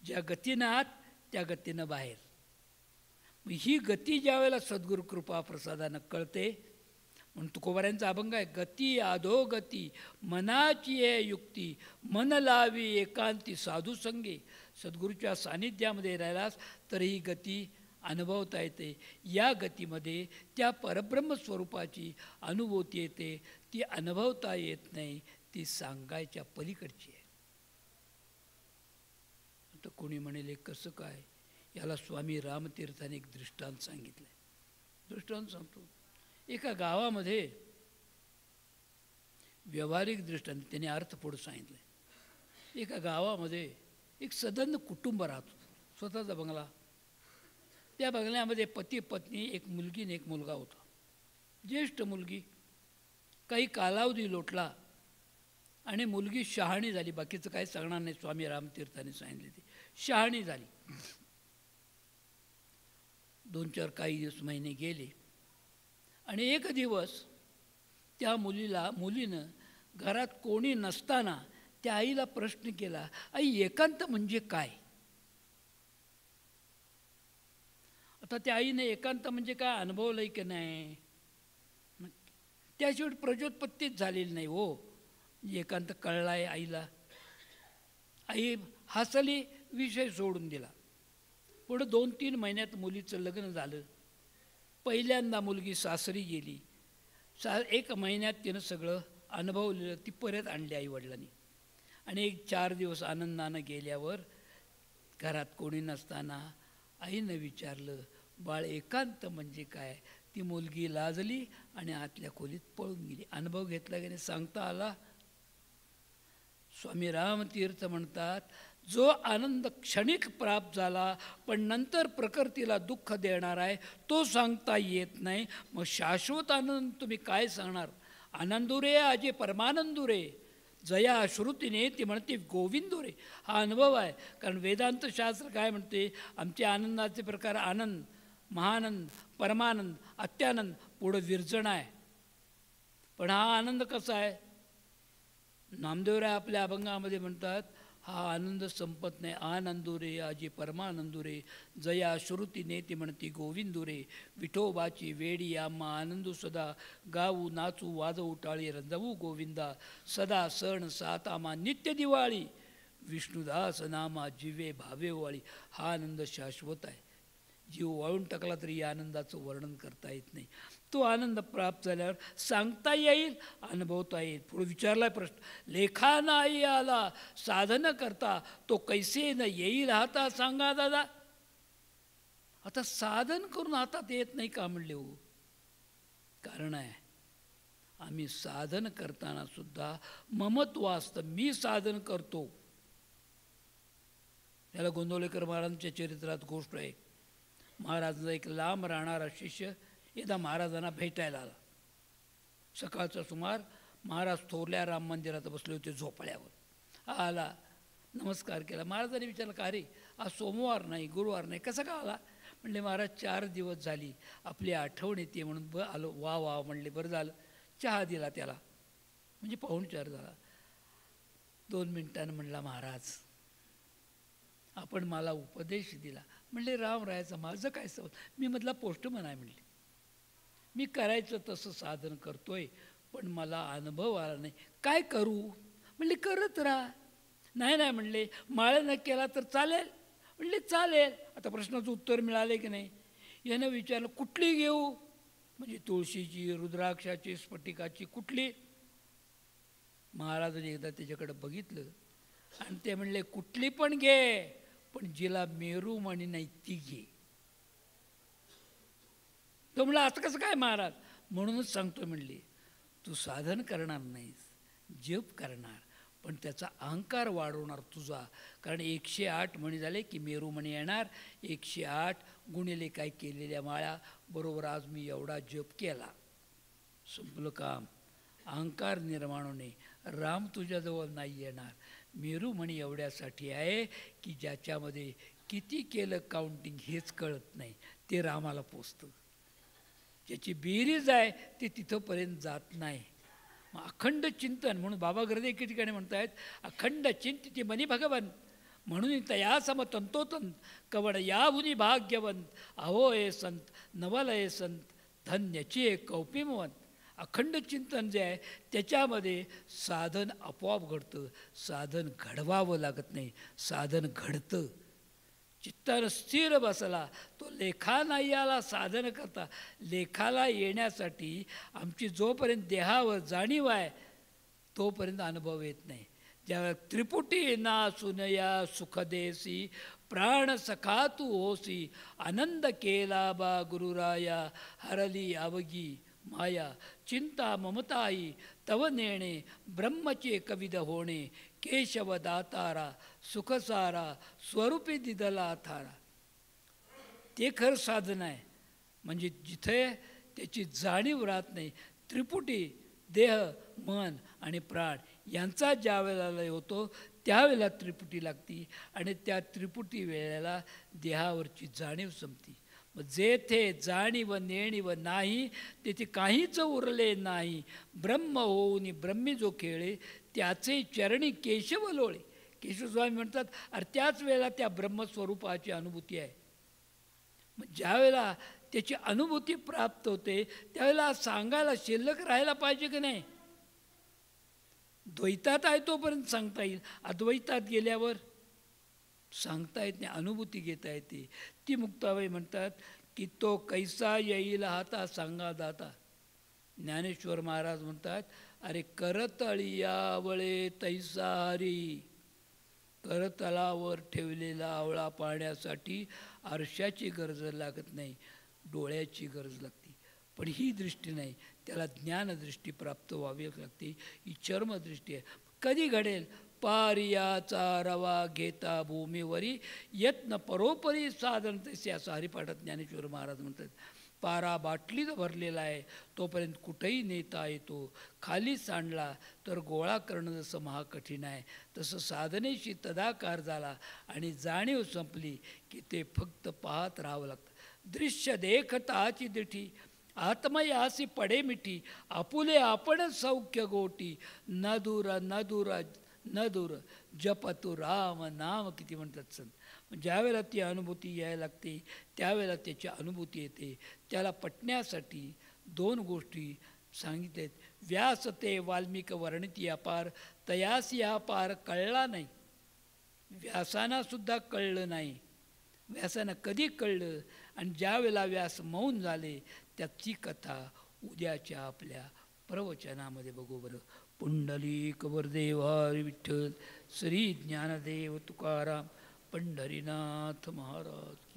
ज्या गतीनं आत त्या गतीनं बाहेर. मग ही गती ज्या वेळेला सद्गुरू कृपा प्रसादानं कळते, म्हणून तुकोबाऱ्यांचा अभंग आहे, गती अधोगती मनाची आहे युक्ती, मन लावी एकांती साधू संगे. सद्गुरूच्या सानिध्यामध्ये राहिलास तर ही गती अनुभवता येते. या गतीमध्ये त्या परब्रह्म स्वरूपाची अनुभूती येते. ती अनुभवता येत नाही, ती सांगायच्या पलीकडची आहे. आता कोणी म्हणेल कसं काय? याला स्वामी रामतीर्थाने एक दृष्टांत सांगितलं आहे. दृष्टांत सांगतो. एका गावामध्ये व्यावहारिक दृष्टांत त्याने अर्थ पुढं सांगितलं आहे. एका गावामध्ये एक सदन कुटुंब राहत होतं, स्वतःचा बंगला. त्या बंगल्यामध्ये पती पत्नी, एक मुलगी आणि एक मुलगा होता. ज्येष्ठ मुलगी. काही कालावधी लोटला आणि मुलगी शहाणी झाली. बाकीचं काही सांगणार नाही, स्वामी रामतीर्थाने सांगितले ते. शहाणी झाली. 2-4 काही दिवस महिने गेले आणि एक दिवस त्या मुलीनं घरात कोणी नसताना त्या आईला प्रश्न केला, आई एकांत म्हणजे काय? आता त्या आईने एकांत म्हणजे काय अनुभवलंय की नाही? त्याशिवाय प्रजोत्पत्तीच झालेली नाही हो. एकांत कळलाय आईला. आई हसली, विषय सोडून दिला. पुढं 2-3 महिन्यात मुलीचं लग्न झालं. पहिल्यांदा मुलगी सासरी गेली. 1 महिन्यात तिनं सगळं अनुभवलेलं ती परत आणली आईवडिलांनी. आणि 4 दिवस आनंदानं गेल्यावर घरात कोणी नसताना आईनं विचारलं, बाळ एकांत म्हणजे काय? ती मुलगी लाजली आणि आतल्या खोलीत पळून गेली. अनुभव घेतला की नाही सांगता आला? स्वामी रामतीर्थ म्हणतात, जो आनंद क्षणिक प्राप्त झाला पण नंतर प्रकृतीला दुःख देणार आहे तो सांगता येत नाही. मग शाश्वत आनंद तुम्ही काय सांगणार? आनंदुरे अजे परमानंदुरे, जया श्रुतीने ती म्हणते गोविंदुरे. हा अनुभव आहे. कारण वेदांत शास्त्र काय म्हणते? आमचे आनंदाचे प्रकार आनंद, महानंद, परमानंद, अत्यानंद, पुढं विरजण आहे. पण हा आनंद कसा आहे? नामदेवराय आपल्या अभंगामध्ये म्हणतात, हा आनंद संपत नाही. आनंदुरे आजी परमानंदुरे, जया श्रुतीने ती म्हणती गोविंदुरे. विठोबाची वेडी आम्हा आनंदू सदा, गाऊ नाचू वाजवू टाळी रंजवू गोविंदा. सदा सण सात आम्हा नित्य दिवाळी, विष्णुदास नामा जीवे भावे वाळी. हा आनंद शाश्वत आहे. जीव वाळून टाकला तरी या आनंदाचं वर्णन करता येत नाही. तो आनंद प्राप्त झाल्यावर सांगता येईल, अनुभवता येईल. पुढे विचारलाय प्रश्न, लेखा नाही आला साधन करता तो कैसे न येईल हाता सांगा दादा. आता साधन करून हातात येत नाही का म्हणले हो? कारण आहे, आम्ही साधन करताना सुद्धा ममत्व असतं, मी साधन करतो. त्याला गोंदवलेकर महाराजांच्या चरित्रात गोष्ट आहे. महाराजांचा एक लांब राहणारा शिष्य एकदा महाराजांना भेटायला आला. सकाळचा सुमार, महाराज थोरल्या राम मंदिरात बसले होते झोपळ्यावर. आला, नमस्कार केला. महाराजांनी विचारलं, का रे आज सोमवार नाही, गुरुवार नाही, कसं का आला? म्हणले, महाराज 4 दिवस झाली आपली आठवण येते म्हणून आलो. वा वा म्हणले, बरं झालं. चहा दिला त्याला, म्हणजे पाहुणचार झाला. 2 मिनिटांनी म्हणला, महाराज आपण मला उपदेश दिला. म्हणले, रामरायाचं माझं काय सवय, मी मधला पोस्टमन आहे म्हणले. मी करायचं तसं साधन करतोय, पण मला अनुभव आला नाही, काय करू? म्हणले, करत राहा. नाही नाही म्हणले, माळ न केला तर चालेल? म्हणले, चालेल. आता प्रश्नाचं उत्तर मिळाले की नाही? यानं विचारलं, कुठली घेऊ? म्हणजे तुळशीची, रुद्राक्षाची, स्फटिकाची, कुठली? महाराजांनी एकदा त्याच्याकडे बघितलं आणि ते म्हणले, कुठली पण घे, पण जिला मेरू म्हणी नाही ती घे. तो म्हणला, असं कसं काय महाराज? म्हणूनच सांगतो म्हणले, तू साधन करणार नाहीस, जप करणार, पण त्याचा अहंकार वाढवणार तुझा. कारण 108 म्हणी झाले की मेरू म्हणी येणार. 108 गुणिले काय केलेल्या माळा बरोबर आज मी एवढा जप केला, संपलं काम. अहंकार निर्माण होणे. राम तुझ्याजवळ नाही येणार. मेरू म्हणी एवढ्यासाठी आहे की ज्याच्यामध्ये किती केलं काउंटिंग हेच कळत नाही, ते रामाला पोचतं. ज्याची बेरीज आहे ते तिथंपर्यंत जात नाही. मग अखंड चिंतन म्हणून बाबा गर्दे एके ठिकाणी म्हणतायत, अखंड चिंतिती मनी भगवंत म्हणून तया सम तंतोतंत कवड याहुनी भाग्यवंत अहो ए संत नवल ए संत धन्यची एक कौपिमवंत. अखंड चिंतन जे आहे त्याच्यामध्ये साधन आपोआप घडतं. साधन घडवावं लागत नाही, साधन घडतं. चित्तानं स्थिर बसला तो लेखा नाही आला साधन करता. लेखाला येण्यासाठी आमची जोपर्यंत देहावर जाणीव आहे तोपर्यंत अनुभव येत नाही. ज्यावेळेला त्रिपुटी ना सुनया सुखदेसी प्राण सखा तू होसी आनंद केला बा गुरुराया हरली अवगी माया चिंता ममताई तव नेणे ब्रह्मचे कविद होणे केशव दातारा सुखसारा स्वरूपी दिदला थारा. ते खरं साधन आहे. म्हणजे जिथे त्याची जाणीव राहत नाही. त्रिपुटी देह मन आणि प्राण यांचा ज्या वेळेला होतो त्यावेळेला त्रिपुटी लागती आणि त्या त्रिपुटी वेळेला देहावरची जाणीव संपती. मग जेथे जाणीव नेणीव नाही तेथे काहीच उरले नाही. ब्रह्म होऊन ब्रह्मी जो खेळे त्याचे चरणी केशव लोळे. केशवस्वामी म्हणतात, अरे त्याच वेळेला त्या ब्रह्मस्वरूपाची अनुभूती आहे. मग ज्या वेळेला त्याची अनुभूती प्राप्त होते त्यावेळेला सांगायला शिल्लक राहायला पाहिजे की नाही? द्वैतात आहे तोपर्यंत सांगता येईल, अद्वैतात गेल्यावर सांगता येत नाही, अनुभूती घेता येते. ती मुक्ताबाई म्हणतात की तो कैसा येईल हाता सांगा दाता. ज्ञानेश्वर महाराज म्हणतात, अरे करतळियावळे तैसा हरी. करतलावर ठेवलेला आवळा पाहण्यासाठी आरशाची गरज लागत नाही, डोळ्याची गरज लागते. पण ही दृष्टी नाही, त्याला ज्ञानदृष्टी प्राप्त व्हावी लागते. ही चर्मदृष्टी आहे. कधी घडेल? पारियाचा रवा घेता भूमीवरी यत्न परोपरी साधन तसे. असं हरिपाठात ज्ञानेश्वर महाराज म्हणतात. पारा बाटलीत भरलेला आहे तोपर्यंत कुठेही नेता येतो. खाली सांडला तर गोळा करणं जसं महाकठीण आहे तसं साधनेशी तदाकार झाला आणि जाणीव संपली की ते फक्त पाहत राहावं लागतं. दृश्य देखताची दिठी आत्मयासी पडे मिठी आपुले आपण सौख्य गोटी न दूर न दूर न दूर जपतु राम नाम. किती म्हणतात संत. ज्यावेळेला ती अनुभूती यायला लागते त्यावेळेला त्याची अनुभूती येते. त्याला पटण्यासाठी 2 गोष्टी सांगितल्यात. व्यास ते वाल्मिक वर्णिती अपार तयासी हा पार कळला नाही. व्यासांना सुद्धा कळलं नाही. व्यासानं कधी कळलं? आणि ज्यावेळेला व्यास मौन झाले त्याची कथा उद्याच्या आपल्या प्रवचनामध्ये बघू बरं. पुंडलिक वरदेव हरी विठ्ठल श्री ज्ञानदेव तुकाराम पंढरीनाथ महाराज.